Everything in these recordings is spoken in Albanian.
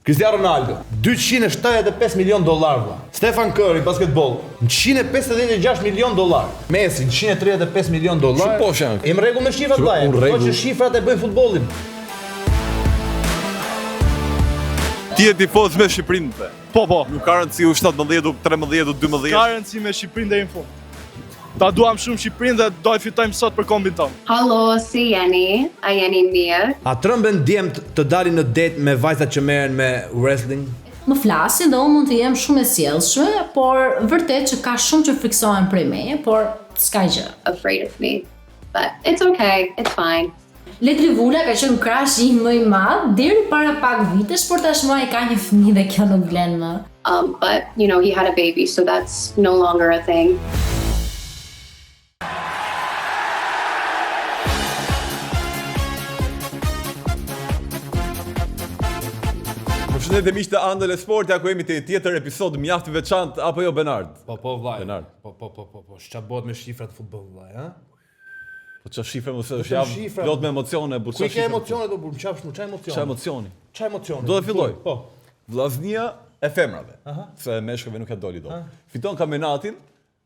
Cristiano Ronaldo, 275 milion dollar vlla. Stephen Curry, basketbol, 156 milion dollar. Messi, 135 milion dollar. Shumë poshtë janë. Jam rregull me shifrat vllai. Po që shifrat e bëjnë futbollin. Ti je tifoz me Shqipërinë. Po. Nuk ka rëndësi u 17, u 13, u 12. Ka rëndësi me Shqipërinë deri në fund. Ta duam shumë Shqipërinë dhe do të fitojmë sot për kombin tonë. Hallo, si jeni? A jeni mirë? A trëmben djemt të dalin në date me vajzat që merren me wrestling? Më flasin dhe unë mund të jem shumë e sjellshme, por vërtet që ka shumë që friksohen prej meje, por s'ka gjë. Afraid of me. But it's okay, it's fine. Letri Vula ka qenë krashi im më i madh deri para pak vitesh, por tashmë ai ka një fëmijë dhe kjo nuk vlen më. But you know, he had a baby, so that's no longer a thing. Përshëndetje miq të Andel Sport, ku jemi te një tjetër episod mjaft i veçantë apo jo Benard? Po vllai. Benard. Po, ç'a bëhet me shifrat futboll vllai, ha? Po ç'a shifre mos është jam plot me emocione, por Ku i ke emocione do burr, çfarë ç'a emocione? Ç'a emocioni? Ç'a emocione? Do të filloj. Po. Vllaznia e femrave. Se meshkujve nuk e doli dot. Fiton kampionatin,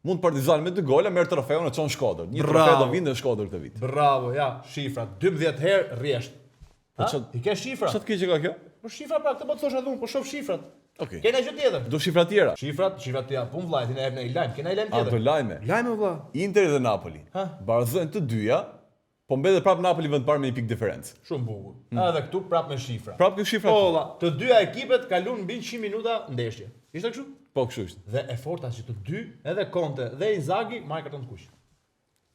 mund Partizani me 2 gola merr trofeun e çon Shkodër. Një trofe do vinte në Shkodër këtë vit. Bravo, ja, shifrat 12 herë rresht. Po I ke shifra? Ç'a të keq ka kjo? Po shifra pra, këtë po të thosha dhunë, po shoh shifrat. Okej. Kena gjë tjetër? Do shifra tjera. Shifrat të ja pun vllajtin e në lajm. Kena lajm A do tjetër? lajme? Lajme vlla. Inter dhe Napoli. Barazojnë të dyja, po mbetet prap Napoli vend parë me një pikë diferencë. Shumë bukur. Edhe këtu prap me shifra. Prap kjo shifra. Po vlla, të dyja ekipet kalon mbi 100 minuta ndeshje. Ishte kështu? Po kështu ishte. Dhe e forta që të dy, edhe Conte dhe Inzaghi marrin karton të kuq.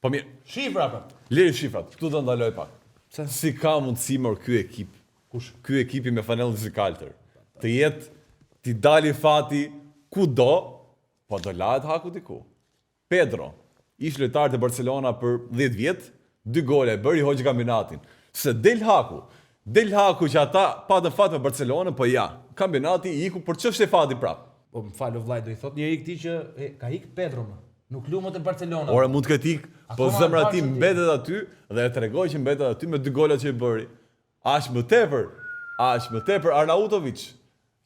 Po mirë, Shifra pra. liri shifrat. Këtu do ndaloj pak. Pse? Si ka mundësi mor ky ekip? Kush? Ky ekipi me fanellën fizikaltër. Të jetë ti dali fati kudo, po do lahet haku diku. Pedro, ish lojtar të Barcelona për 10 vjet, 2 gole bëri hoqë kampionatin. Se del haku që ata patën fat me Barcelonën, po ja, kampionati i iku për ç'është e fati prap. Po më falë vllai, do i thot njëri këtij që ka ik Pedro më. Nuk lumët e Barcelona. Ora mund të ketë ik, po Akoma zemra në ti Barça ti. mbetet aty dhe e tregoj që mbetet aty me 2 golat që i bëri. Aq më tepër Arnautovic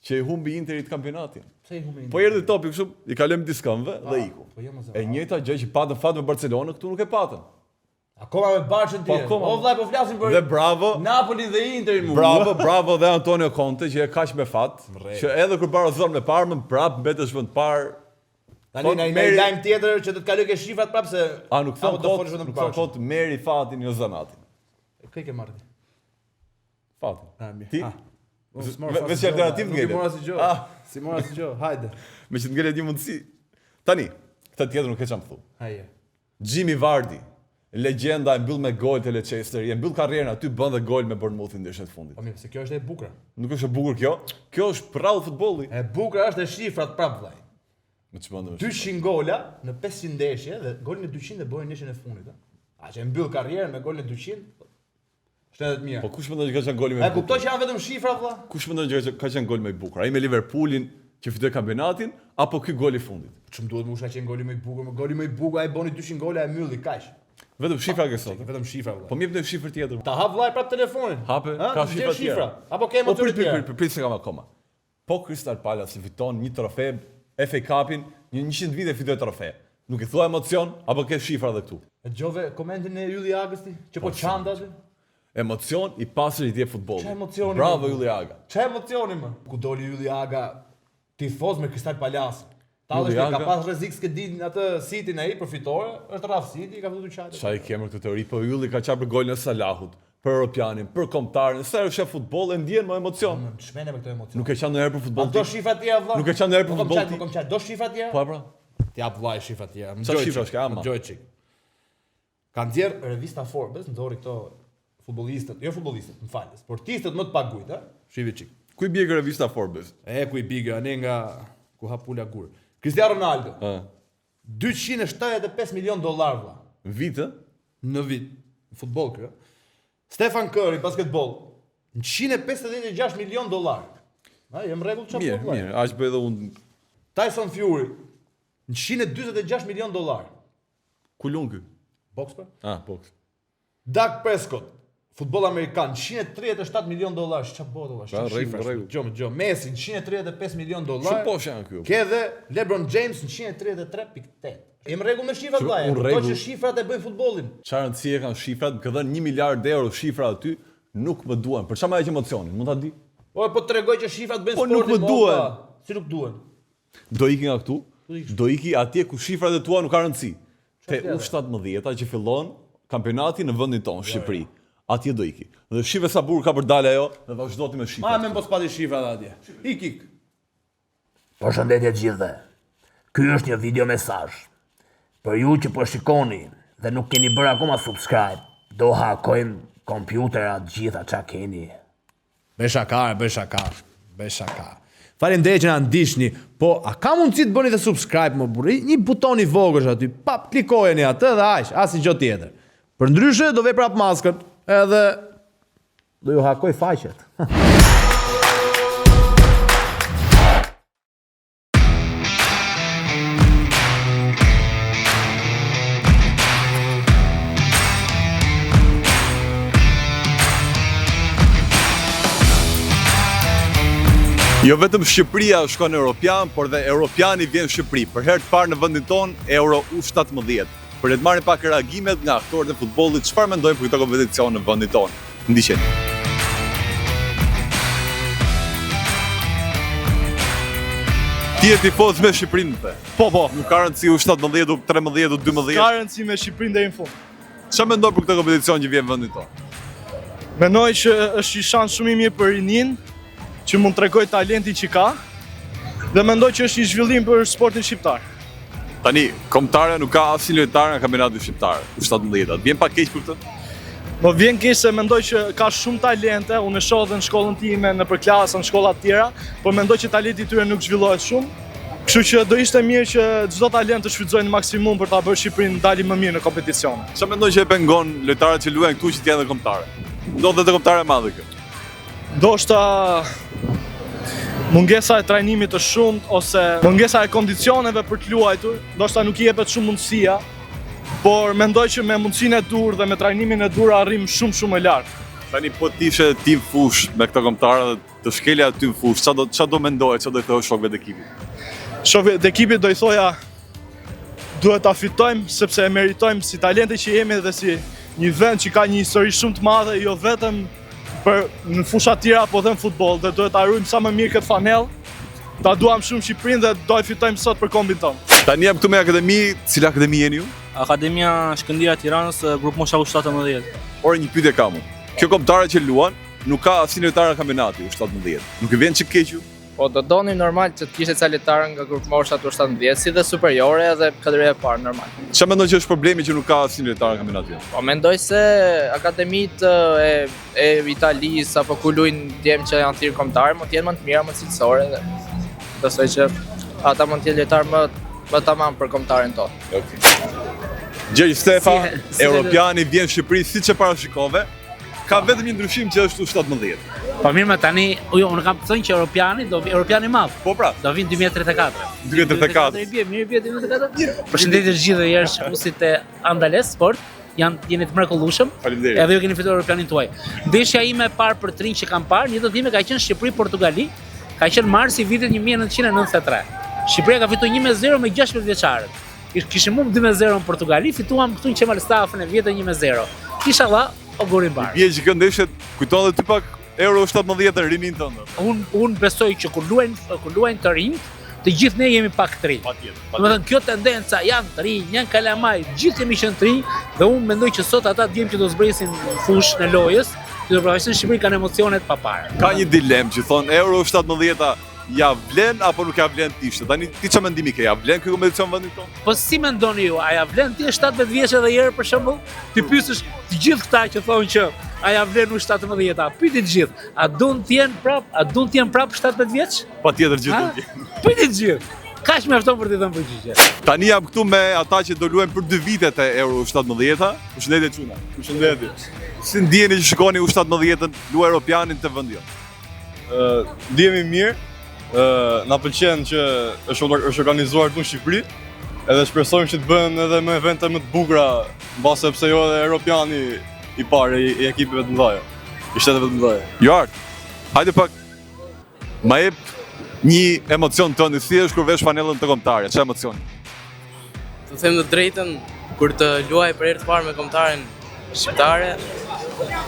që i humbi Interit kampionatin. Pse i humbi? Po erdhi topi kështu, i kalojmë diskëmve dhe iku. Po jo më zë. E njëjta gjë që patën fat me Barcelonën, këtu nuk e patën. Akoma me Barçën ti. akoma. O vllai, po flasim për Dhe bravo, Napoli dhe Interin mu. bravo dhe Antonio Conte që e kaq me fat, që edhe kur barazon me Parmën, prap mbetesh vend parë. Tani na lajm tjetër që të të kaloj ke shifrat prap se A nuk thon do folësh kot, vetëm nuk për thon Barçën. kot meri fatin jo zanatin. Kë ke marrë ti? Fatin. mirë. Ti? Vetë Veç alternativë ngjelet. Mora si gjë. Si mora si gjë. Hajde. Me që të ngelet një mundësi. Tani, këtë tjetër nuk e çam thu. Haje. Jimmy Vardy, legjenda e mbyll me gol të Leicester, e mbyll karrierën aty, bën dhe gol me Bournemouthin ndeshjen e fundit. Po mirë, se kjo është e bukur. Nuk është e bukur kjo. Kjo është prall futbolli. E bukur është e shifrat prap vllai. Me ç'bën 200 gola në 500 ndeshje dhe golin e 200 e bën ndeshjen e fundit, a? A që e mbyll karrierën me golin e 200? Është edhe të mirë. Po kush mendon që ka qenë goli më E i bukur? kuptoj që janë vetëm shifra vlla. Kush mendon që ka qenë gol më i bukur? Ai me Liverpoolin që fitoi kampionatin apo ky gol i fundit? Ç'm duhet më usha qenë goli më i bukur, goli më i bukur ai boni 200 gola e mylli kaq. Vetëm shifra ke sot. Vetëm shifra vlla. Po më jep një shifër tjetër. Ta hap vllai prap telefonin. Hape, Ha? ka Të shifra gjesh tjera. Apo ke Po emocione tjera? prit se kam akoma. Po Crystal Palace fiton një trofe FA Cupin, një 100 vite fitoi trofe. Nuk i thua emocion apo ke shifra edhe këtu? E dëgjove komentin e Ylli Agës ti, që po çanda aty? Emocion i pasurit i futbollit. Ç'a emocioni? Bravo Ylli Aga. Ç'a emocioni më? Ku doli Ylli Aga tifoz me Crystal Palace. Ylli Tallësh ka Aga- pas rrezik s'ke din atë City-n ai për fitore, është rraf City, i ka futur çajtë. Çfarë kemër këtë teori, po Ylli ka çarë për golin e Salahut, për Europianin, për kombëtarin, sa është futboll e ndjen më emocion. Shmene me këto emocione. Nuk e qenë ndonjëherë për futboll. Do shifra tjera vlla. Nuk e çan ndonjëherë për Po kom futboll çaj, ti. po kom çaj. Do shifra tjera? Po pra. Ti jap vllai shifra tjera. Më Qa gjoj shifra çik, s'ka, ama? më gjoj çik. Ka nxjerr revista Forbes, nxorri këto futbollistët, jo futbollistët, më fal, sportistët më të paguajt, ha? Shivi çik. Ku i bie kjo revista Forbes? E ku i bigë ane nga ku ha pula gur. Cristiano Ronaldo, Ë, 275 milion dollar vlla vite? në vit. Në futboll kjo. Stephen Curry, basketbol, 156 milion dollar. Ha, jam rregull çfarë Mirë, po vllai. mirë, aq bëj edhe unë. Tyson Fury, 146 milion dollar. Ku lun ky? Boks për? Ah, boks. Dak Prescott, Futboll amerikan, 137 milion dollar, ç'a bëhet valla? Rregull. Gjo, Messi 135 milion dollar. Shumë poshtë janë këtu. Ke edhe LeBron James 133.8. Jem rregull me shifrat vllaja. Unë Ato rregull. që shifrat e bëjnë futbollin. Çfarë rëndësie kanë shifrat, më ka dhënë 1 miliard euro shifra aty, nuk më duan. Për çfarë më heq emocionin? Mund ta di? Po tregoj që shifrat bëjnë Po sportin. nuk më duan. Si nuk duan? Do iki nga këtu, do iki atje ku shifrat e tua nuk ka rëndësi. Te U17 që fillon kampionati në vendin tonë, Shqipëri. Atje do iki. Dhe shive sa burr ka për dalë ajo, dhe vazhdo ti me shifrat. Ma me mos pati shifrat atje. Ik. Përshëndetje gjithëve. Ky është një video mesazh. Për ju që po shikoni dhe nuk keni bërë akoma subscribe, do hakojmë kompjuterat gjitha çka keni. Bëj shaka. Faleminderit që na ndiqni. Po, a ka mundësi të bëni dhe subscribe më burri? Një buton i vogël është aty. Pap, klikojeni atë dhe aq, asnjë gjë tjetër. Përndryshe do vej prap maskën, edhe do ju hakoj faqet. Jo vetëm Shqipëria shkon në Europian, por dhe Europiani vjen në Shqipëri. Për herë të parë në vendin tonë Euro U17. Për të marrë pak reagimet nga aktorët e futbollit, çfarë mendojnë për këtë kompeticion në vendin tonë. Ndiqeni. Ti je tifoz me Shqipërinë the. Po. Nuk ka rëndësi U17, U13, U12. Ka rëndësi me Shqipërinë deri në fund. Çfarë mendon për këtë kompeticion që vjen në vendin tonë? Mendoj që është një shans shumë i mirë për rinin, që mund tregoj talentin që ka, dhe mendoj që është një zhvillim për sportin shqiptar. Tani, kombëtarja nuk ka asnjë lojtar nga kampionati shqiptar, U17. Vjen pak keq për këtë? Më vjen keq se mendoj që ka shumë talente, unë e shoh edhe në shkollën time, në përklasë, në shkolla të tjera, por mendoj që talenti i tyre nuk zhvillohet shumë. Kështu që do ishte mirë që çdo talent të shfrytëzojnë në maksimum për ta bërë Shqipërinë dalë më mirë në kompeticione. Çfarë mendon që e pengon lojtarët që luajnë këtu që të jenë kombëtare? Ndodhet te kombëtare e madhe kjo. Ndoshta mungesa e trajnimit të shumt ose mungesa e kondicioneve për të luajtur, ndoshta nuk i jepet shumë mundësia, por mendoj që me mundësinë e dur dhe me trajnimin e dur arrim shumë më lart. Tani po të ishe tim fush me këto kombëtarë dhe të shkelja aty në fush, çfarë do mendoje, çfarë do i thosh shokëve të ekipit? Shokëve të ekipit do i thoja duhet ta fitojmë sepse e meritojmë si talente që jemi dhe si një vend që ka një histori shumë të madhe, jo vetëm për në fusha tjera, po dhe në futboll, dhe duhet ta ruajmë sa më mirë këtë fanell. Ta duam shumë Shqipërinë dhe do e fitojmë sot për kombin tonë. Tani jam këtu me akademi, cila akademi jeni ju? Akademia Shkëndija e Tiranës, grup mosha U17. Por një pyetje kam unë. Kjo kombëtare që luan nuk ka asnjë lojtar në kampionati U17. Nuk i vjen çik keq ju? Po do donim normal që të kishte ca lojtarë nga grup moshat U17, si dhe superiore edhe kategoria e parë normal. Çfarë mendon që është problemi që nuk ka asnjë lojtar në kampionatin? Po mendoj se akademitë e Italisë apo ku luajnë djem që janë thirrë kombëtar, mund të jenë më të mira, më cilësore dhe besoj që ata mund të jenë lojtarë më tamam për kombëtarin tonë. Okej. Gjergj Stefa, Europiani vjen në Shqipëri siç e parashikove. Ka vetëm një ndryshim që është U17. Po mirë më tani, unë kam thënë që Europiani i madh. Po pra, Do vinë 2034. 2034. I bie, mirë bie 2034. Përshëndetje të gjithëve, jeri shikuesit e Andales Sport. Jeni të mrekullueshëm. Faleminderit. Edhe ju keni fituar Europianin tuaj. Ndeshja ime e parë për trinj që kam parë, një time ka qenë Shqipëri-Portugali, ka qenë marsi vitit 1993. Shqipëria ka fituar 1-0 me 16 vjeçarët. Kishim humbur 2-0 në Portugali, fituam këtu në Qemal Stafën e vjetër 1-0. Inshallah, o gorin bar. Bie që këndeshet, kujton edhe ty pak Euro 17 rinin tënd. Unë besoj që kur luajnë të rinj, të gjithë ne jemi pak të rinj. Domethënë kjo tendenca janë të rinj, janë kalamaj, gjithë kemi qenë të rinj dhe unë mendoj që sot ata djem që do zbresin fush në lojës, që do profesionistë në Shqipëri kanë emocionet pa parë. Ka një dilemë që thon Euro 17 ja vlen apo nuk ja vlen tishtë. Tani ti çfarë mendimi ke? Ja vlen ky kompeticion vendit tonë? Po si mendoni ju? A ja vlen ti 17 vjeç edhe herë për shembull? Ti pyesësh të gjithë këta që thonë që a ja vlen U17? Pyeti të gjithë. A duan të jenë prap 17 vjeç? Patjetër gjithë. Pyeti të gjithë. Kaq mjafton për të dhënë përgjigje. Tani jam këtu me ata që do luajnë për 2 vitet e Euro 17. Përshëndetje çuna. Përshëndetje. Si ndjeni që shikoni U17-ën luaj Europianin të vendi jon? Ndihemi mirë. Na pëlqen që është organizuar këtu në Shqipëri, edhe shpresojmë që të bëhen edhe më evente më të bukura, mbase pse jo edhe Europiani i parë i ekipeve të mëdha. I shteteve të mëdha. Joart, hajde pak, ma jep një emocion tënd, si është kur vesh fanellën të Kombëtarit, çfarë emocioni? Të them të drejtën, kur të luaj për herë të parë me kombëtaren shqiptare,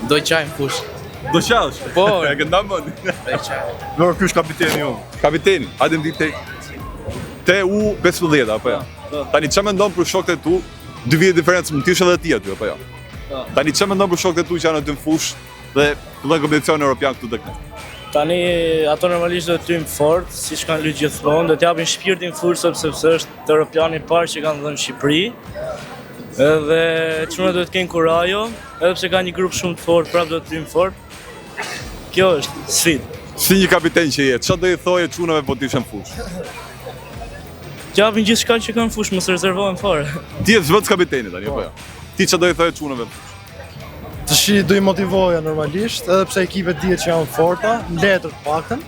do qaj në fush. Do qash? Po. E ke ndamën? Do qaj. Lor, ky është kapiteni ju. Kapiteni, hajde më di te U15 apo jo? Tani çfarë mendon për shokët e tu? 2 vjet diferencë, mund të ishte edhe ti aty apo jo? Tani çfarë mendon për shokët e tu që janë aty në fushë dhe fillojnë kompeticion evropian këtu tek ne? Tani ato normalisht do të tyjmë fort, siç kanë luajtur gjithmonë, do t'japin shpirtin fursë sepse është europiani i parë që kanë dhënë në Shqipëri. Edhe çuna duhet të kenë kurajo, edhe pse ka një grup shumë të fortë, prapë do të tyjmë fort. Kjo është sfidë. Si një kapiten që je, çfarë do i thoje çunave po të ishin fushë? T'japin gjithçka që kanë fushë, mos rezervohen fare. Ti je zvendës kapiteni tani apo jo? Ti çfarë do i thoje çunave? Të shi do i motivoja normalisht, edhe pse ekipet dihet që janë forta, në letër të paktën.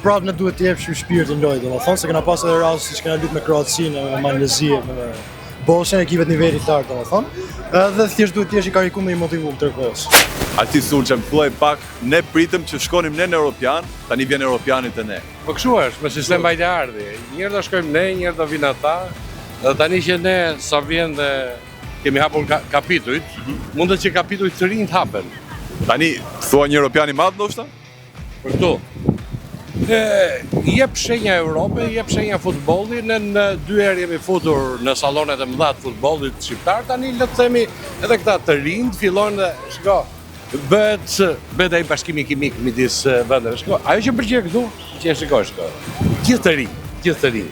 Prapë ne duhet të jepshim shpirtin lojë, domethënë se kena pas edhe raste siç kena luajtur me Kroacinë, me Malezinë, me Bosnjën, ekipet niveli të lartë domethënë. Edhe thjesht duhet të jesh i karikuar dhe i motivuar ndërkohës. Ati Sulçem, thuaj pak, ne pritëm që shkonim ne në Europian, tani vjen Europiani te ne. Po kështu është, me sistem bajtardhi. Njërë do shkojmë ne, njërë do vinë ata, dhe tani që ne sa vjen dhe kemi hapur kapitujt, mundet që kapitujt të rinjë të hapen. Tani, thua një Europian i madh ndoshta? Për këtu. Jep shenja Europe, jep shenja futbolli, ne në 2 herë jemi futur në sallonet e mëdha të futbollit shqiptar, tani le të themi edhe këta të rinjt fillojnë dhe shko, bëhet ai bashkimi kimik midis vendeve. Shko, ajo që pëlqen këtu, që shko. Gjithë të rinj.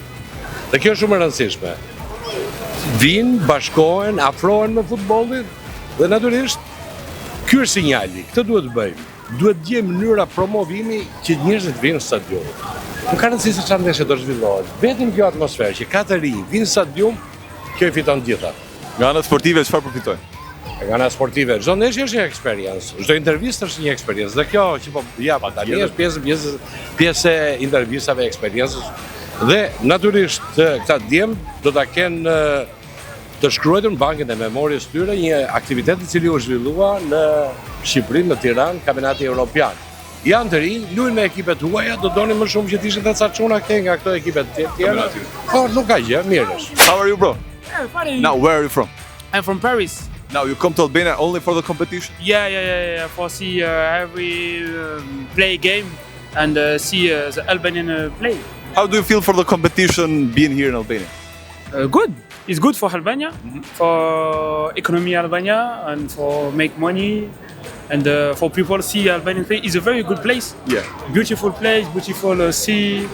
Dhe kjo është shumë e rëndësishme. Vinë, bashkohen, afrohen me futbollin dhe natyrisht ky është sinjali. Këtë duhet të bëjmë. Duhet të gjejmë mënyra promovimi që njerëzit vinë në stadium. Nuk ka rëndësi se çfarë ndeshje do zhvillohet. Vetëm kjo atmosferë që ka të rinj vinë në stadium, kjo i fiton gjitha. Nga ana sportive çfarë përfitojnë? Nga ana sportive, çdo ndeshje është një eksperiencë, çdo intervistë është një eksperiencë. Dhe kjo që po jap tani është pjesë e intervistave, eksperiencës. Dhe natyrisht këta djem do ta kenë të shkruar në bankën e memorisë tyre një aktivitet i cili u zhvillua në Shqipëri, në Tiranë, kampionati evropian. Janë të rinj, luajnë me ekipet huaja, do doni më shumë që të ishin edhe ca çuna këtej nga këto ekipet tjera. Po nuk ka gjë, mirë është. How are you, bro? Yeah, fine. Now, where are you from? I'm from Paris. Now, you come to Albania only for the competition? Yeah. For see every play game and see the Albanian play. How do you feel for the competition being here in Albania? Good. It's good for Albania, for economy Albania, and for make money, and for people see Albanian play. It's a very good place. Yeah. Beautiful place, beautiful sea.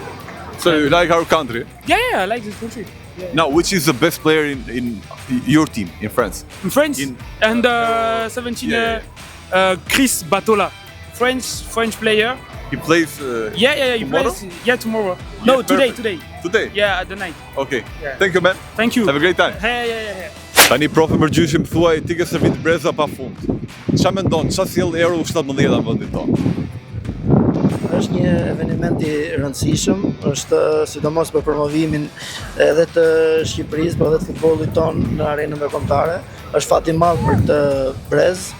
So you like our country? Yeah, I like this country. Yeah. Now, which is the best player in your team in France? In France, and 17, Chris Batola, French player. He plays. He tomorrow? plays. Yeah, tomorrow. No, perfect. today. Yeah, at the night. Okay. Yeah. Thank you, man. Thank you. Have a great time. Yeah. Tani profe Mërgjyshim thuaj ti ke servit breza pa fund. Ç'a mendon? Ç'a sjell Euro 17 në vendin tonë? Është një eveniment i rëndësishëm, është sidomos për promovimin edhe të Shqipërisë, por edhe të futbollit tonë në arenën kombëtare. Është fat i madh për të brez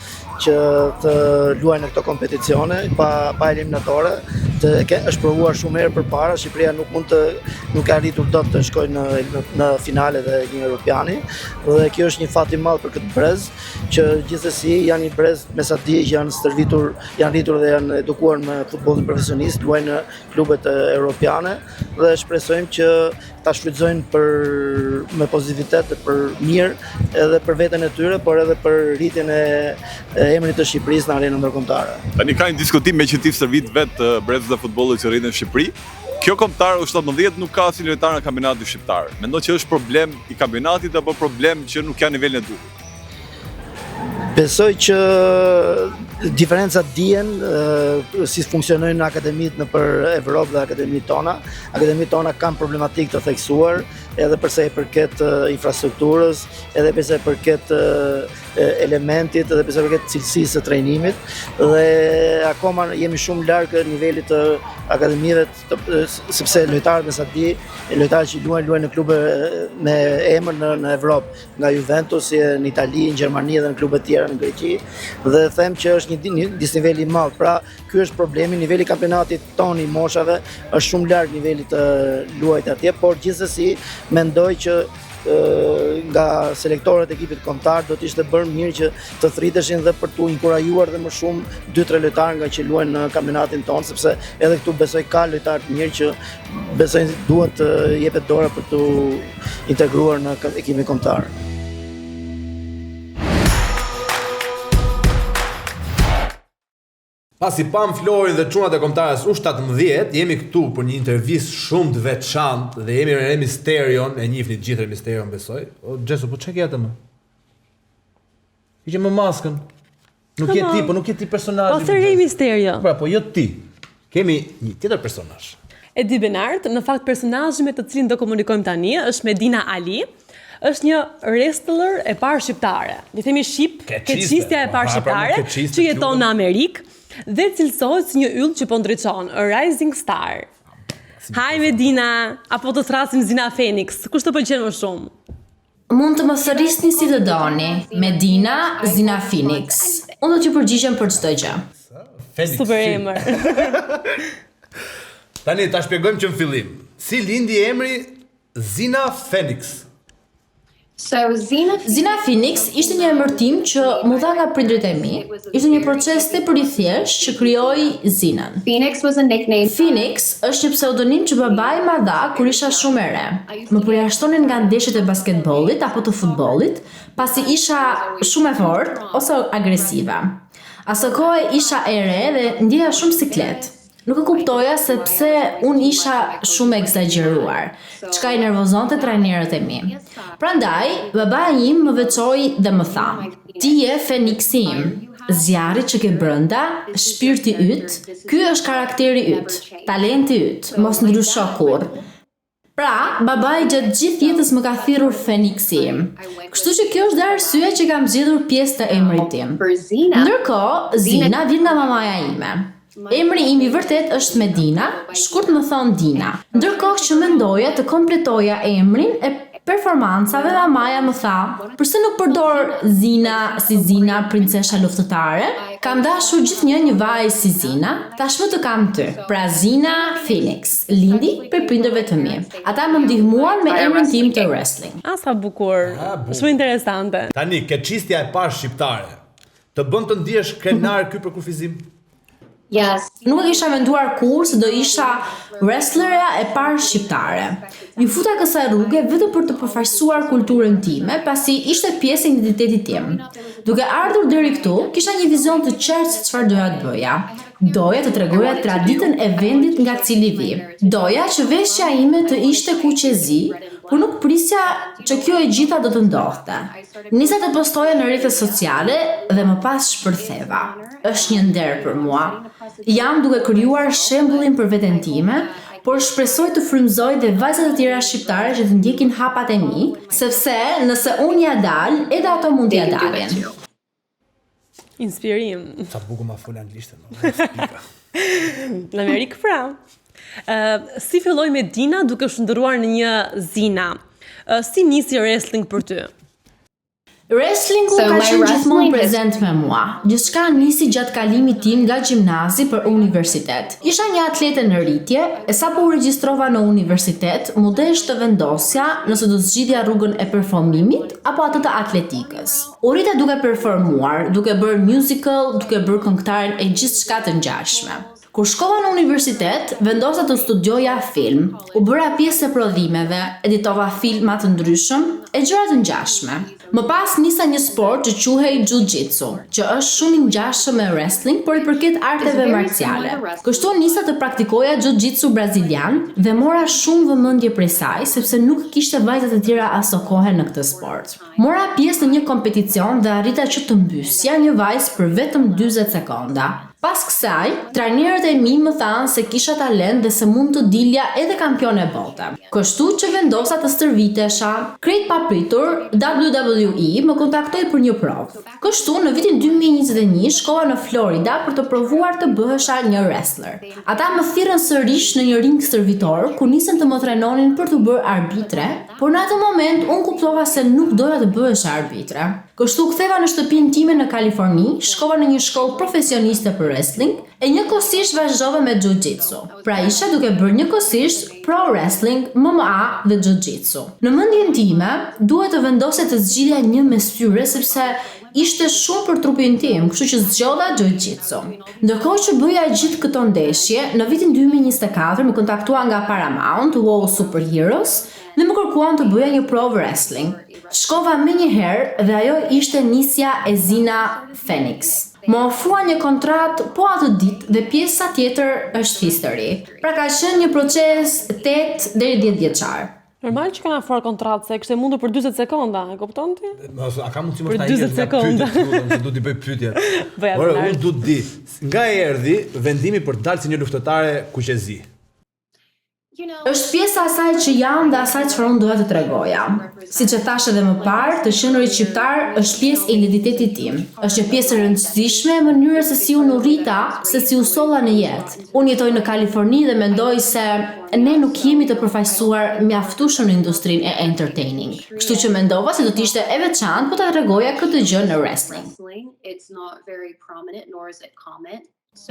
që të luajnë në këto kompeticione pa eliminatore, është provuar shumë herë përpara, Shqipëria nuk ka arritur dot të shkojë në finale dhe një europiani, dhe kjo është një fat i madh për këtë brez, që gjithsesi janë një brez me sa di që janë stërvitur, janë rritur dhe janë edukuar me futbollin profesionist, luajnë në klubet europiane dhe shpresojmë që ta shfrytëzojnë me pozitivitet për mirë edhe për veten e tyre, por edhe për rritjen e emrit të Shqipërisë në arenën ndërkombëtare. Tani ka një diskutim me që ti servit vetë brezët e futbollit që rriten në Shqipëri. Kjo kombëtar U17 nuk ka asnjë lojtar në kampionatin shqiptar. Mendon që është problem i kampionatit apo problem që nuk janë nivelin e duhur? Besoj që diferencat dihen si funksionojnë akademitë nëpër Evropë dhe akademitë tona. Akademitë tona kanë problematikë të theksuar, edhe përsa i përket infrastrukturës, edhe përsa i përket elementit, edhe përsa i përket cilësisë së trajnimit, dhe akoma jemi shumë larg nivelit të akademive, sepse lojtarët me sa di, lojtarët që luajnë në klube me emër në Evropë, nga Juventus, në Itali, në Gjermani dhe në klube tjera në Greqi, dhe them që është një disniveli i madh. Pra, ky është problemi, niveli i kampionatit tonë i moshave është shumë larg nivelit të luajtë atje, por gjithsesi mendoj që nga selektorët e ekipit kombëtar do të ishte bërë mirë që të thriteshin dhe për t'u inkurajuar dhe më shumë 2-3 lojtarë nga që luajnë në kampionatin tonë, sepse edhe këtu besoj ka lojtarë të mirë që besojnë duhet të jepet dora për t'u integruar në ekipin kombëtar. Pasi pam Florin dhe çunat e kombëtarës U17, jemi këtu për një intervistë shumë të veçantë dhe jemi me Rey Mysterion, e njihni të gjithë Rey Mysterion besoj. O Xhesu, po çka ke atë më? Hiqe më maskën. Nuk je ti, po nuk je ti personazhi. Po se Rey Mysterio. Pra, po jo ti. Kemi një tjetër personazh. Edi Benart, në fakt personazhi me të cilin do komunikojmë tani është Medina Ali. Është një wrestler e parë shqiptare. Le themi shqip, keqistja e parë shqiptare që jeton në Amerikë dhe cilësohet si një yll që po ndriçon, a rising star. Hi Medina, apo të thrasim Zina Phoenix, kush të pëlqen më shumë? Mund të më thërrisni si të doni, Medina, Zina Phoenix. Unë do t'ju përgjigjem për çdo gjë. Super emër. Tani ta shpjegojmë që në fillim. Si lindi emri Zina Phoenix? Zina Phoenix ishte një emërtim që mu dha nga prindrit e mi. Ishte një proces tepër i thjeshtë që krijoi Zinën. Phoenix was a nickname. Phoenix është një pseudonim që babai ma dha kur isha shumë e re. Më përjashtonin nga ndeshjet e basketbollit apo të futbollit, pasi isha shumë e fortë ose agresive. Asë kohë isha e re dhe ndjeja shumë siklet. Nuk e kuptoja sepse unë isha shumë egzageruar, çka i nervozonte trajnerët e mi. Prandaj, babai im më veçoi dhe më tha: "Ti je Phoenixi im, zjarri që ke brenda, shpirti yt, ky është karakteri yt, talenti yt, mos ndrysho kurrë." Pra, babai gjatë gjithë jetës më ka thirrur Phoenixi im. Kështu që kjo është dhe arsyeja që kam zgjedhur pjesë të emrit tim. Ndërkohë, Zina vjen nga mamaja ime. Emri im i vërtet është Medina, shkurt më thon Dina. Ndërkohë që mendoja të kompletoja emrin e performancave, mamaja më tha: "Përse nuk përdor Zina si Zina, princesha luftëtare? Kam dashur gjithnjë një vajzë si Zina, tashmë të kam ty." Pra Zina Phoenix lindi për prindërve të mi. Ata më ndihmuan me emrin tim të wrestling. Sa bukur. Shumë interesante. Tani, keqistja e parë shqiptare. Të bën të ndihesh krenar ky për kufizim? Yes. Nuk e kisha menduar kur se do isha wrestlerja e parë shqiptare. Ju futa kësaj rruge vetëm për të përfaqësuar kulturën time, pasi ishte pjesë e identitetit tim. Duke ardhur deri këtu, kisha një vizion të qartë se çfarë doja të bëja. Doja të tregoja traditën e vendit nga cili vi. Doja që veshja ime të ishte kuqezi, por nuk prisja që kjo e gjitha do të ndodhte. Nisa të postoja në rrjetet sociale dhe më pas shpërtheva. Është një nder për mua. Jam duke krijuar shembullin për veten time, por shpresoj të frymëzoj dhe vajzat e tjera shqiptare që të ndjekin hapat e mi, sepse nëse unë ja dal, edhe ato mund t'ja dalin. Inspirim. Sa bukur ma fol anglisht. Në Amerikë pra. Si filloi Medina duke shndërruar në një Zina? Si nisi wrestling për ty? Wrestlingu ka qenë gjithmonë prezent me mua. Gjithçka nisi gjatë kalimit tim nga gjimnazi për universitet. Isha një atlete në rritje, e sapo u regjistrova në universitet, mu desh të vendosja nëse do të zgjidhja rrugën e performimit apo atë të atletikës. U rrita duke performuar, duke bërë musical, duke bërë këngëtaren e gjithçka të ngjashme. Kur shkova në universitet, vendosa të studioja film, u bëra pjesë e prodhimeve, editova filma të ndryshëm e gjëra të ngjashme. Më pas nisa një sport që quhej jiu-jitsu, që është shumë i ngjashëm me wrestling, por i përket arteve marciale. Kështu nisa të praktikoja jiu-jitsu brazilian dhe mora shumë vëmendje prej saj, sepse nuk kishte vajzat e tjera aso kohë në këtë sport. Mora pjesë në një kompeticion dhe arrita që të mbysja një vajzë për vetëm 40 sekonda. Pas kësaj, trajnerët e mi më thanë se kisha talent dhe se mund të dilja edhe kampion e bote. Kështu që vendosa të stërvitesha, krejt papritur, WWE më kontaktoi për një provë. Kështu, në vitin 2021 shkova në Florida për të provuar të bëhesha një wrestler. Ata më thirrën sërish në një ring stërvitor, ku nisën të më trajnonin për të bërë arbitre, por në atë moment unë kuptova se nuk doja të bëhesha arbitre. Kështu ktheva në shtëpinë time në Kaliforni, shkova në një shkollë profesioniste për wrestling e njëkohësisht vazhdova me jiu-jitsu. Pra isha duke bërë njëkohësisht pro wrestling, MMA dhe jiu-jitsu. Në mendjen time, duhet të vendosja të zgjidhja një mes tyre sepse ishte shumë për trupin tim, kështu që zgjodha jiu-jitsu. Ndërkohë që bëja gjithë këto ndeshje, në vitin 2024 më kontaktua nga Paramount, WoW Superheroes, dhe më kërkuan të bëja një pro wrestling. Shkova me një herë dhe ajo ishte nisja e Zina Phoenix. Më ofrua një kontrat po atë ditë dhe pjesa tjetër është history. Pra ka qenë një proces 8 deri 10 vjeçar. Normal që kanë afruar kontratë se kishte mundur për 40 sekonda, e kupton ti? A ka mundësi Për mos ta 40 sekonda. Du t'i bëj pyetje. Bëja Por të unë du të di, nga erdhi vendimi për të dalë si një luftëtare kuqezi. Është pjesa asaj që jam dhe asaj çfarë unë doja të tregoja. Siç e thash edhe më parë, të qenurit shqiptar është pjesë e identitetit tim. Është një pjesë e rëndësishme e mënyrës se si unë u rrita, se si u solla në jetë. Unë jetoj në Kaliforni dhe mendoj se ne nuk jemi të përfaqësuar mjaftueshëm në industrinë e entertaining. Kështu që mendova se do të ishte e veçantë po ta tregoja këtë gjë në wrestling.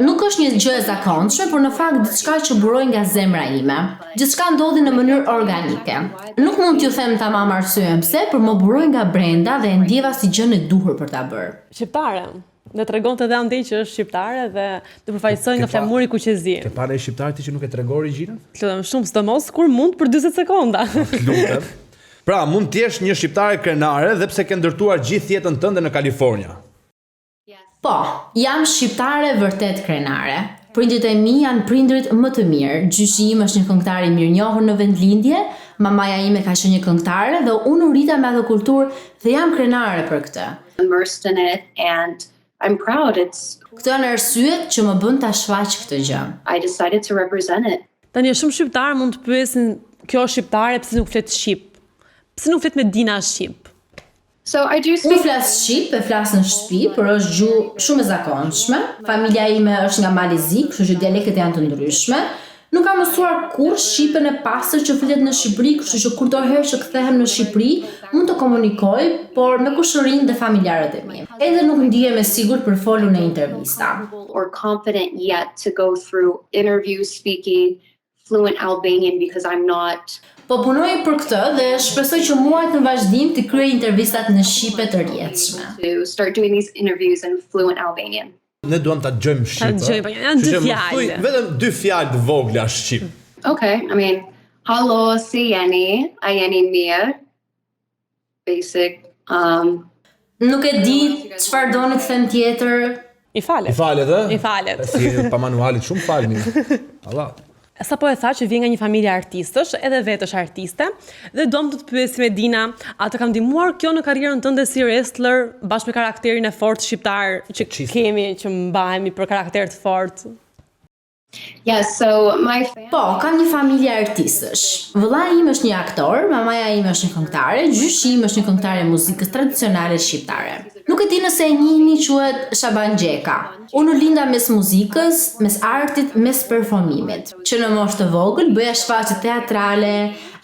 Nuk është një gjë e zakonshme, por në fakt diçka që buroi nga zemra ime. Gjithçka ndodhi në mënyrë organike. Nuk mund t'ju them tamam arsyeën pse, por më buroi nga brenda dhe e ndjeva si gjën e duhur për ta bërë. Shqiptare. Dhe tregonte edhe andej që është shqiptare dhe të përfaqësoj nga flamuri kuqezi. Ke parë shqiptar ti që nuk e tregon origjinën? Lutem shumë, sidomos kur mund për 40 sekonda. Lutem. Pra, mund të jesh një shqiptare krenare dhe pse ke ndërtuar gjithë jetën tënde në Kalifornia. Po, jam shqiptare vërtet krenare. Prindrit e mi janë prindrit më të mirë. Gjyshi im është një këngëtar i mirënjohur në vendlindje, mamaja ime ka qenë një këngëtare dhe unë u rrita me atë kulturë dhe jam krenare për këtë. Immersed in it and I'm proud. Këto janë arsyet që më bën ta shfaq këtë gjë. I decided to represent it. Tani shumë shqiptar mund të pyesin, kjo shqiptare pse nuk flet shqip? Pse nuk flet me Dina shqip? So I do Unë speak flas shqip, e flas në shtëpi, por është gjuhë shumë e zakonshme. Familja ime është nga Malizi, kështu që dialektet janë të ndryshme. Nuk kam mësuar kurrë shqipen e pastër që flitet në Shqipëri, kështu që kurdoherë që kthehem në Shqipëri, mund të komunikoj, por me kushërinë dhe familjarët e mi. Edhe nuk ndihem e sigurt për folur në intervista. or confident yet to go through interviews speaking fluent Albanian because I'm not. Po punoj për këtë dhe shpresoj që muajt në vazhdim të kryej intervistat në shqipe të rrjedhshme. To start doing these interviews in fluent Albanian. Ne duam ta dëgjojmë shqip. Ta dëgjojmë, janë dy fjalë. Vetëm 2 fjalë të vogla shqip. Okay, I mean, hallo, si jeni? A jeni mirë? Basic. Nuk e di çfarë doni të them tjetër. I falet. I falet, ë? I falet. Si pa manualit shumë falni. Allah. Sa po e tha që vjen nga një familje artistësh, edhe vetë është artiste, dhe dom të të pyesim Dina, a të kam ndihmuar kjo në karrierën tënde si wrestler bashkë me karakterin e fortë shqiptar që kemi, që mbahemi për karakter të fortë? Yes, so my Po, kam një familje artistësh. Vëllai im është një aktor, mamaja ime është një këngëtare, gjyshi im është një këngëtare muzikës tradicionale shqiptare. Nuk e di nëse e njihni, quhet Shaban Gjeka. Unë u linda mes muzikës, mes artit, mes performimit. Që në moshë të vogël bëja shfaqje teatrale,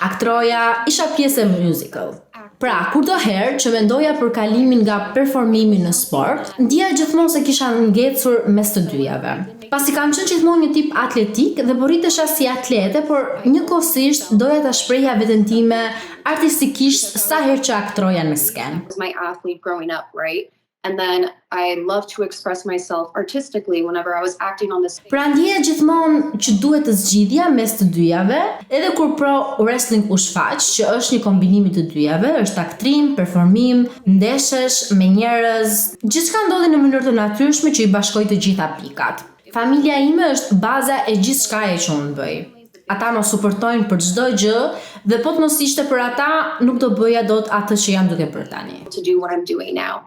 aktroja, isha pjesë e musical. Pra, kurdoherë që mendoja për kalimin nga performimi në sport, ndjeja gjithmonë se kisha ngecur mes të dyjave. Pasi kam qenë gjithmonë një tip atletik dhe po rritesha si atlete, por njëkohësisht doja ta shprehja veten time artistikisht sa herë që aktroja në skenë. was my athlete growing up, right? And then I love to express myself artistically whenever I was acting on the stage. Pra ndjeja gjithmonë që duhet të zgjidhja mes të dyjave, edhe kur pro wrestling u shfaq, që është një kombinim i të dyjave, është aktrim, performim, ndeshesh me njerëz, gjithçka ndodhi në mënyrë të natyrshme që i bashkoi të gjitha pikat. Familja ime është baza e gjithçkaje që unë bëj. Ata më suportojnë për çdo gjë dhe po të mos ishte për ata, nuk do bëja dot atë që jam duke bërë tani. To do what I'm doing now.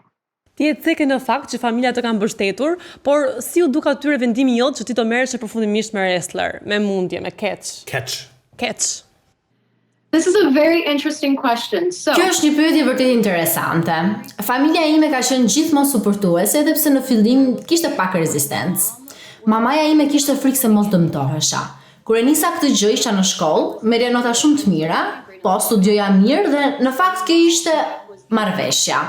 Ti je ceke në fakt që familja të kanë mbështetur, por si u duk atyre vendimi jot që ti të merresh përfundimisht me wrestler, me mundje, me catch? Catch. This is a very interesting question. So, Kjo është një pyetje vërtet interesante. Familja ime ka qenë gjithmonë suportuese edhe pse në fillim kishte pak rezistencë. Mamaja ime kishte frikë se mos dëmtohesha. Kur e nisa këtë gjë isha në shkollë, merrja nota shumë të mira, po studioja mirë dhe në fakt kjo ishte marrëveshja.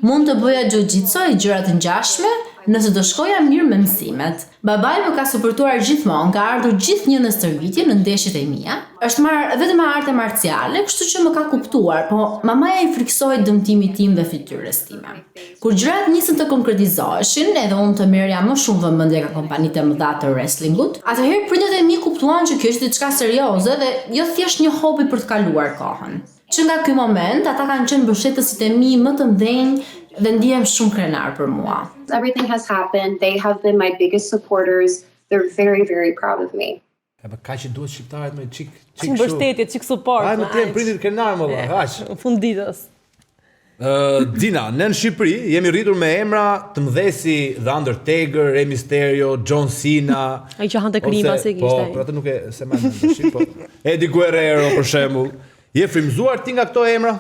Mund të bëja jiu-jitsu e gjëra të ngjashme nëse do shkoja mirë me mësimet. Babai më ka suportuar gjithmonë, ka ardhur gjithnjë në stërvitje në ndeshjet e mia. Është marrë vetëm me arte marciale, kështu që më ka kuptuar, po mamaja i friksohej dëmtimit tim dhe fytyrës time. Kur gjërat nisën të konkretizoheshin, edhe unë të merrja më shumë vëmendje ka kompanitë e mëdha të wrestlingut, atëherë prindërit e mi kuptuan që kjo është diçka serioze dhe jo thjesht një hobi për të kaluar kohën. Që nga ky moment, ata kanë qenë mbështetësit e mi më të mëdhenj dhe ndihem shumë krenar për mua. Everything has happened. They have been my biggest supporters. They're very, very proud of me. Ka që duhet shqiptarët me çik mbështetje, çik support. Ai më të prindit krenar më valla, kaq. Në fund ditës. Dina, ne në Shqipëri jemi rritur me emra të mëdhej si The Undertaker, Rey Mysterio, John Cena. Ai që hante krima se kishte. Po, për atë nuk e se më tash, po. Eddie Guerrero për shembull. Je frymzuar ti nga këto emra?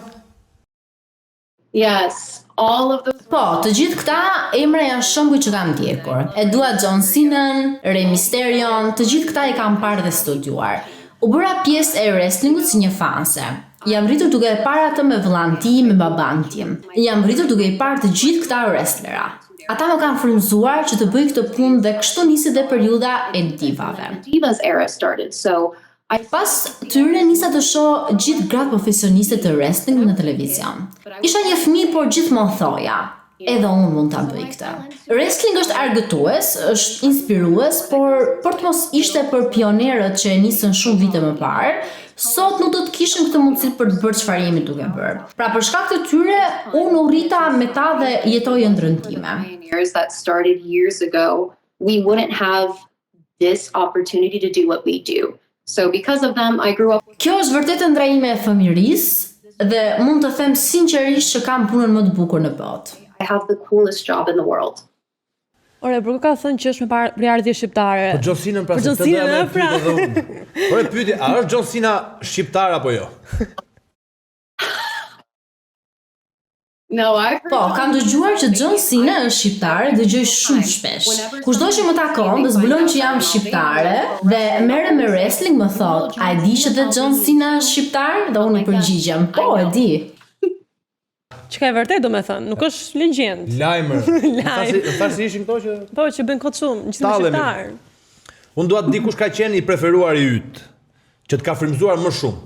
Yes, all of those. Po, të gjithë këta emra janë shembuj që kam ndjekur. E dua John Cena-n, Rey Mysterion, të gjithë këta i kam parë dhe studiuar. U bëra pjesë e wrestlingut si një fanse. Jam rritur duke e parë atë me vëllain tim, me baban tim. Jam rritur duke i parë të gjithë këta wrestlera. Ata më kanë frymzuar që të bëj këtë punë dhe kështu nisi dhe periudha e divave. Divas era started. So Pas tyre nisa të shoh gjithë gratë profesioniste të wrestling në televizion. Isha një fëmijë, por gjithmonë thoja, edhe unë mund ta bëj këtë. Wrestling është argëtues, është inspirues, por të mos ishte për pionerët që e nisën shumë vite më parë, sot nuk do të kishin këtë mundësi për të bërë çfarë jemi duke bërë. Pra për shkak të tyre, unë u rrita me ta dhe jetoj ëndrrën time. Pioneers that started years ago, we wouldn't have this opportunity to do what we do. So because of them, I grew up. Kjo është vërtet ëndra ime e fëmirisë dhe mund të them sinqerisht që kam punën më të bukur në botë. I have the coolest job in the world. Ore, për ka thënë që është me priardhje shqiptare. Po John Cena pra. Ore pyetje, a është John Cena shqiptar apo jo? No, po, kam dëgjuar që John Cena është shqiptar dhe dëgjoj shumë shpesh. Kushdo që më takon dhe zbulon që jam shqiptare dhe merrem me wrestling më thot, a e di që dhe John Cena është shqiptar? Dhe unë i përgjigjem, po e di. Çka e vërtet do me thënë, nuk është legjend. Lajmër. Thash se ishin këto që po që bën kot shumë, gjithë shqiptar. Unë dua të di kush ka qenë i preferuar i yt, që të ka frymzuar më shumë.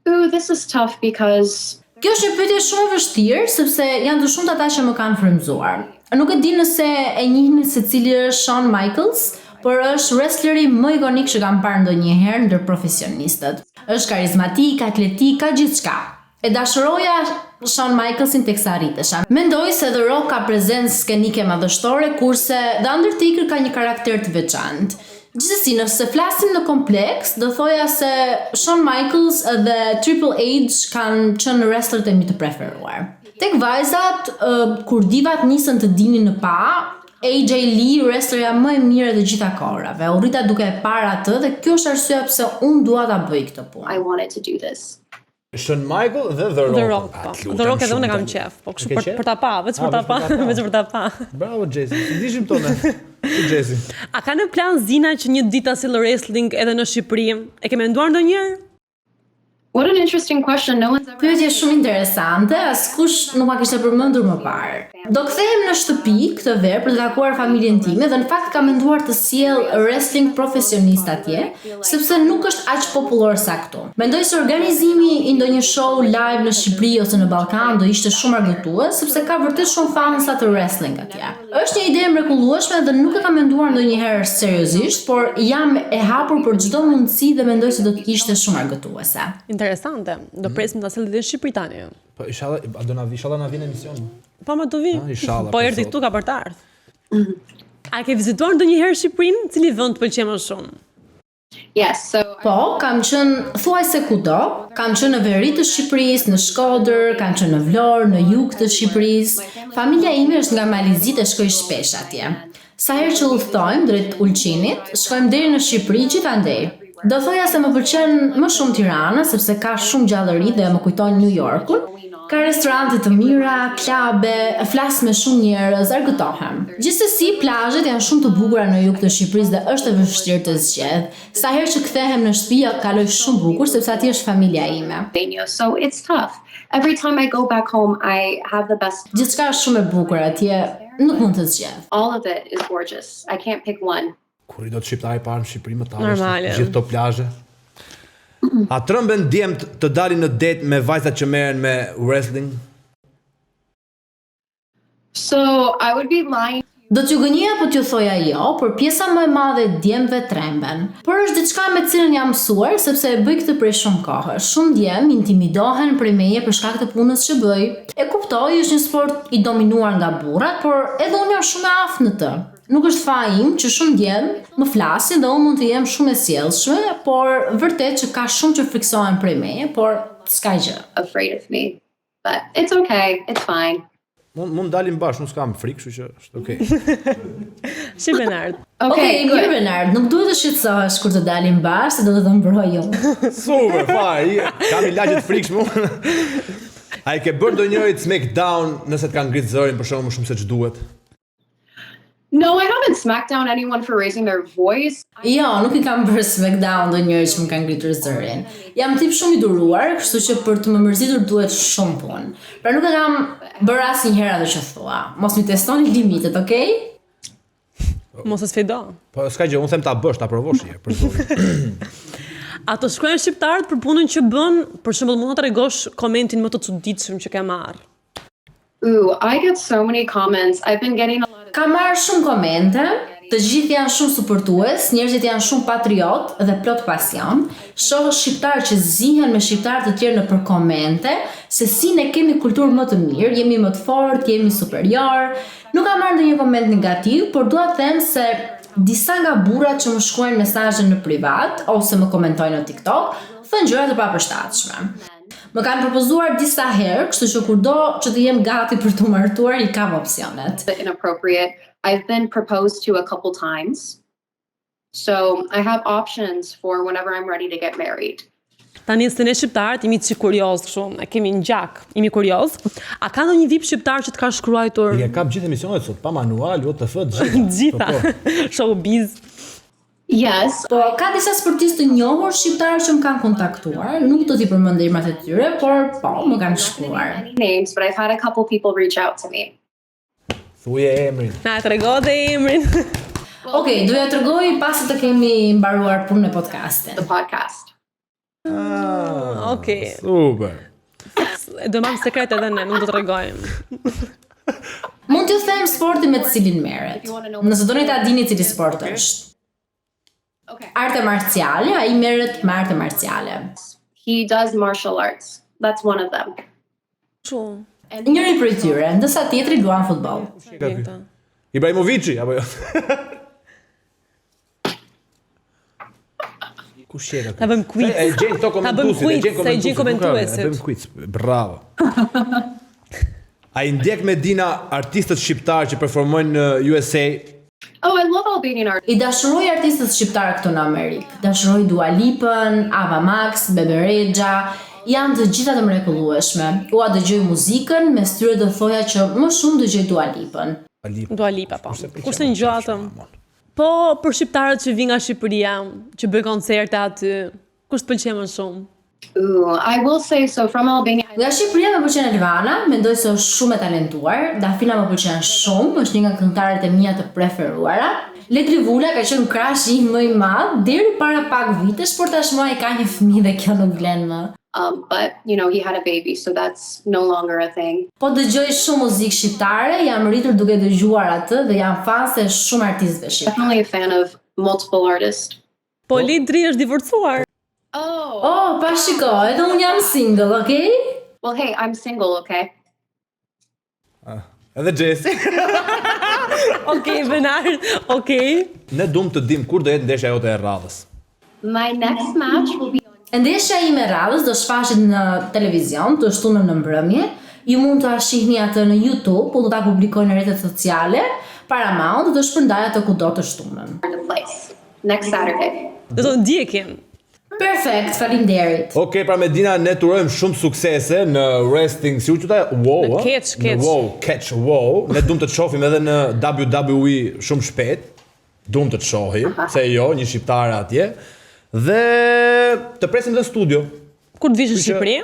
Ooh, this is tough because kjo është një pyetje shumë e vështirë sepse janë të shumtë ata që më kanë frymzuar. Nuk e di nëse e njihni se cili është Shawn Michaels, por është wrestleri më ikonik që kam parë ndonjëherë ndër profesionistët. Është karizmatik, atletik, ka gjithçka. E dashuroja Shawn Michaelsin teksa rritesha. Mendoj se The Rock ka prezencë skenike madhështore, kurse The Undertaker ka një karakter të veçantë. Gjithsesi, nëse flasim në kompleks, do thoja se Shawn Michaels dhe Triple H kanë qenë wrestlerët e mi të preferuar. Tek vajzat, kur divat nisën të dinin në pa, AJ Lee, wrestlerja më e mirë dhe gjitha kohërave. U rrita duke e parë atë dhe kjo është arsyeja pse unë dua ta bëj këtë punë. I wanted to do this. Shawn Michaels dhe The Rock. The Rock edhe unë kam qef, po kështu për ta pa, vetëm për ta pa. Bravo Jesse, ndishim tonë. Jesse. A ka në plan Zina që një ditë ta sjellë wrestling edhe në Shqipëri? E ke menduar ndonjëherë? What an interesting question. No one's ever. Pyetje shumë interesante, askush nuk ma kishte përmendur më parë. Do kthehem në shtëpi këtë verë për të takuar familjen time dhe në fakt kam menduar të sjell wrestling profesionist atje, sepse nuk është aq popullor sa këtu. Mendoj se organizimi i ndonjë show live në Shqipëri ose në Ballkan do ishte shumë argëtues, sepse ka vërtet shumë fansa të wrestling atje. Është një ide e mrekullueshme dhe nuk e kam menduar ndonjëherë seriozisht, por jam e hapur për çdo mundësi dhe mendoj se do të ishte shumë argëtuese. Interesante. Do presim ta sjellë në Shqipëri tani. Po inshallah, inshallah na vjen emision. Po më të vi. Po erdhi këtu ka për të ardhur. Mhm. A ke vizituar ndonjëherë Shqipërinë? Cili vend të pëlqen më shumë? Yes, so Po, kam qenë thuajse kudo, kam qenë në veri të Shqipërisë, në Shkodër, kam qenë në Vlorë, në jug të Shqipërisë. Familja ime është nga Malizit e shkoj shpesh atje. Sa herë që udhtojmë drejt Ulqinit, shkojmë deri në Shqipëri gjithandej. Do thoja se më pëlqen më shumë Tirana sepse ka shumë gjallëri dhe më kujton New Yorkun. Ka restorante të mira, klabe, flas me shumë njerëz, argëtohem. Gjithsesi, plazhet janë shumë të bukura në jug të Shqipërisë dhe është e vështirë të zgjedh. Sa herë që kthehem në shtëpi, kaloj shumë bukur sepse atje është familja ime. So it's tough. Every time I go back home, I have the best. Gjithçka është shumë e bukur atje, nuk mund të zgjedh. All of it is gorgeous. I can't pick one. Kur i do të shqiptari parë në Shqipëri më talë, Normale. gjithë to plazhe. A trëmben djemt të dalin në det me vajzat që merren me wrestling? So I would be lying. Do t'ju gënjeja po t'ju thoja jo, por pjesa më e madhe e djemve tremben. Por është diçka me cilën jam mësuar sepse e bëj këtë prej shumë kohë. Shumë djem intimidohen prej meje për shkak të punës që bëj. E kuptoj, është një sport i dominuar nga burrat, por edhe unë jam shumë e aftë në të. Nuk është faji im që shumë djem më flasin dhe unë mund të jem shumë e sjellshme, por vërtet që ka shumë që friksohen prej meje, por s'ka gjë. Afraid of me. But it's okay. It's fine. Mund dalim bashkë, nuk s'kam frikë, kështu që është okay. Si Benard. Okej, mirë Benard, nuk duhet të shqetësohesh kur të dalim bashkë, se do të mbroj jo. Super, fare, kam i lagje të frikshme unë. A i ke bërë ndonjërit smackdown nëse të kanë ngritë zërin për shumë se ç'duhet? No, I haven't smacked down anyone for raising their voice. Jo, nuk i kam bërë smackdown ndonjëri që më kanë ngritur zërin. Jam tip shumë i duruar, kështu që për të më mërzitur duhet shumë punë. Pra nuk e kam bërë asnjëherë atë që thua. Mos mi testoni limitet, okay? Mos e sfido. Po s'ka gjë, unë them ta bësh, ta provosh një herë për zotin. Ato shkruajnë shqiptarët për punën që bën, për shembull mund të tregosh komentin më të çuditshëm që ke marrë. Ooh, I get so many comments. I've been getting a lot of... Kam marrë shumë komente, të gjithë janë shumë supportues, njerëzit janë shumë patriot dhe plot pasion. Shoh shqiptarë që zihen me shqiptarë të tjerë nëpër komente, se si ne kemi kulturë më të mirë, jemi më të fortë, jemi superior. Nuk kam marrë ndonjë koment negativ, por dua të them se disa nga burrat që më shkruajnë mesazhe në privat ose më komentojnë në TikTok, thënë gjëra të papërshtatshme. Më kanë propozuar disa herë, kështu që kurdo që të jem gati për të martuar, I kam opsionet. Inappropriate. I've been proposed to a couple times. So I have options for whenever I'm ready to get married. Tani se ne shqiptarët jemi çik kurioz kështu, e kemi një gjak, jemi kurioz. A ka ndonjë vip shqiptar që të ka shkruar? I kap gjithë emisionet sot, pa manual, OTF, gjitha. Showbiz. Yes, po ka disa sportistë të njohur shqiptarë që më kanë kontaktuar, nuk do t'i përmend emrat e tyre, por po më kanë shkruar. Names, but I've had a couple people reach out to me. Thuje emrin. Na trego dhe emrin. Okej, doja t'rregoj pasi të kemi mbaruar punën e podcastit. The podcast. Okej. Super. Do mam sekret edhe ne, nuk do t'rregojmë. Mund t'ju them sportin me të cilin merret. Nëse doni ta dini cili sport është. Arte marciale, ai merret me arte marciale. He does martial arts. That's one of them. Çu. Njëri prej tyre, ndërsa tjetri luan futboll. Ibrahimovici apo jo? Kush je? Ta bëjmë quiz. E gjen këto komentuesit, e gjen komentuesit. Bëjmë quiz. Bravo. A i ndjek me Dina artistët shqiptarë që performojnë në USA? Oh, I love Albanian art. I dashuroj artistët shqiptarë këtu në Amerikë. Dashuroj Dua Lipën, Ava Max, Bebe Rexha, janë të gjitha të mrekullueshme. Ua dëgjoj muzikën, mes tyre do thoja që më shumë dëgjoj Dua Lipën. Dua Lipa, po. Kurse një gjatëm. Po, për shqiptarët që vinë nga Shqipëria, që bëjnë koncerte aty, kush të pëlqen më shumë? Ooh, I will say so from Albania. Nga Shqipëria më pëlqen Elvana, mendoj se është shumë e talentuar. Dafina më pëlqen shumë, është një nga këngëtarët e mia të preferuara. Letri Vula ka qenë krashi im më I madh deri para pak vitesh, por tashmë ai ka një fëmijë dhe kjo nuk vlen më. But you know, he had a baby, so that's no longer a thing. Po dëgjoj shumë muzikë shqiptare, jam rritur duke dëgjuar atë dhe jam fan se shumë artistëve shqiptar. Definitely a fan of multiple artists. Po Lidri është divorcuar. Oh, pa shiko, edhe unë jam single, okay? Well, hey, I'm single, okay? Edhe Jesse. Okej, Benard, okej. Ne duam të dim kur do jetë ndeshja jote e radhës. My next match will be on Ndeshja ime e radhës do shfaqet në televizion të shtunën në mbrëmje. Ju mund ta shihni atë në YouTube, po do ta publikoj në rrjetet sociale. Paramount do shpërndaj atë kudo të shtunën. the place next Saturday. Do të ndjekim. Perfekt, faleminderit. Okej, pra Medina, ne turojmë shumë suksese në wrestling, si u quajta? Wow, Në catch. catch, wow. Ne duam të të shohim edhe në WWE shumë shpejt. Duam të të shohim, se jo, një shqiptare atje. Dhe të presim dhe në studio. Kur të vish në Shqipëri?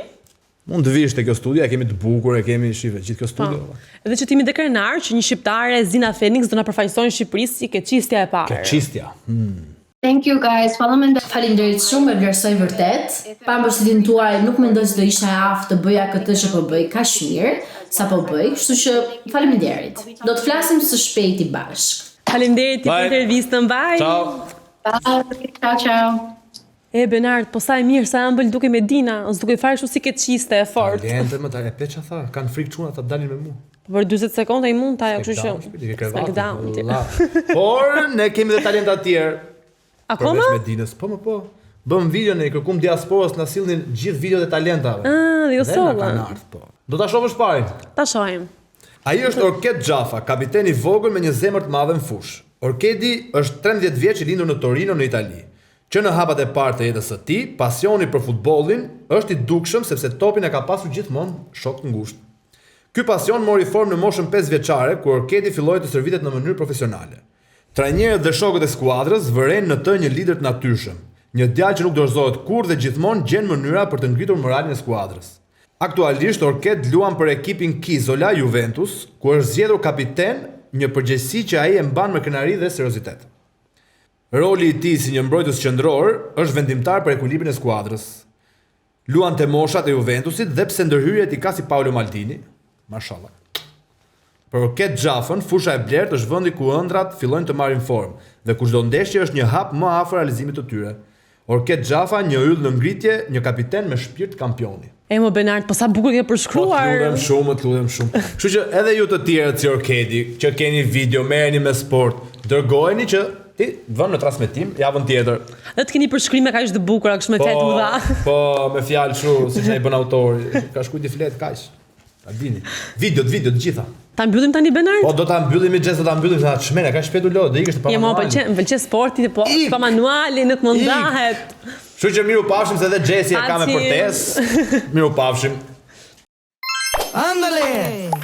Mund të vish te kjo studio, e kemi të bukur, e kemi shive gjithë kjo studio. Edhe që timi dhe krenar që një shqiptare Zina Phoenix do na përfaqësojnë në Shqipëri si keqistja e parë. Keqistja. Thank you guys. Faleminderit shumë, e vlerësoj vërtet. Pa mbështetjen tuaj nuk mendoj se do isha e aftë të bëja këtë që po bëj kaq mirë sa po bëj, kështu që faleminderit. Do të flasim së shpejti bashk. Faleminderit për intervistën, bye. Ciao. Bye. Ciao, ciao. E Benard, po sa e mirë, sa ëmbël duke Medina, ose duke fare kështu si keqiste e fort. Talente më e pe çfarë tha, kanë frikë çuna ta dalin me mua. Për 40 sekonda i mund ta ajo, kështu që. Smackdown. Por ne kemi dhe talenta të tjerë. Akoma? Përveç Medinës, po. Bëm video në kërkum diasporës na sillnin gjithë videot e talentave. Dhe jo solla. Do ta shohësh parin. Ta shohim. Ai është Orked Xhafa, kapiteni i vogël me një zemër të madhe në fushë. Orkedi është 13 vjeç i lindur në Torino në Itali. Që në hapat e parë të jetës së tij, pasioni për futbollin është i dukshëm sepse topin e ka pasur gjithmonë shok të ngushtë. Ky pasion mori formë në moshën 5 vjeçare, kur Orkedi filloi të stërvitet në mënyrë profesionale. Trajnerët dhe shokët e skuadrës vëren në të një lider të natyrshëm, një djalë që nuk dorëzohet kurrë dhe gjithmonë gjen mënyra për të ngritur moralin e skuadrës. Aktualisht Orked luan për ekipin Kizola Juventus, ku është zgjedhur kapiten, një përgjegjësi që ai e mban me krenari dhe seriozitet. Roli i tij si një mbrojtës qendror është vendimtar për ekuilibrin e skuadrës. Luan te moshat e Juventusit dhe pse ndërhyrjet i ka si Paolo Maldini, mashallah. Për Orked Xhafën, fusha e blerët është vendi ku ëndrat fillojnë të marrin formë dhe ku çdo ndeshje është një hap më afër realizimit të tyre. Orked Xhafa, një yll në ngritje, një kapiten me shpirt kampioni. Mo Benard, po sa bukur ke përshkruar. Po të ludhem shumë. Kështu që edhe ju të tjerët si Orkedi, që keni video, merreni me sport, dërgojeni që ti vëmë në transmetim javën tjetër. Dhe të keni përshkrime kaq të bukura, kështu me fjalë të mëdha. Po, me fjalë kështu, siç ai bën autori, ka shkruajti flet kaq. Ta dini. Videot të gjitha. Ta mbyllim tani Benard? Po do ta mbyllim do ta mbyllim sa çmena, ka shpejt u lodh, do ikësh të pa manual. Më pëlqen sporti, po pa manuali nuk mund ndahet. Kështu që miru pafshim se edhe Jesse e ka me përtes. Miru pafshim. Ándale.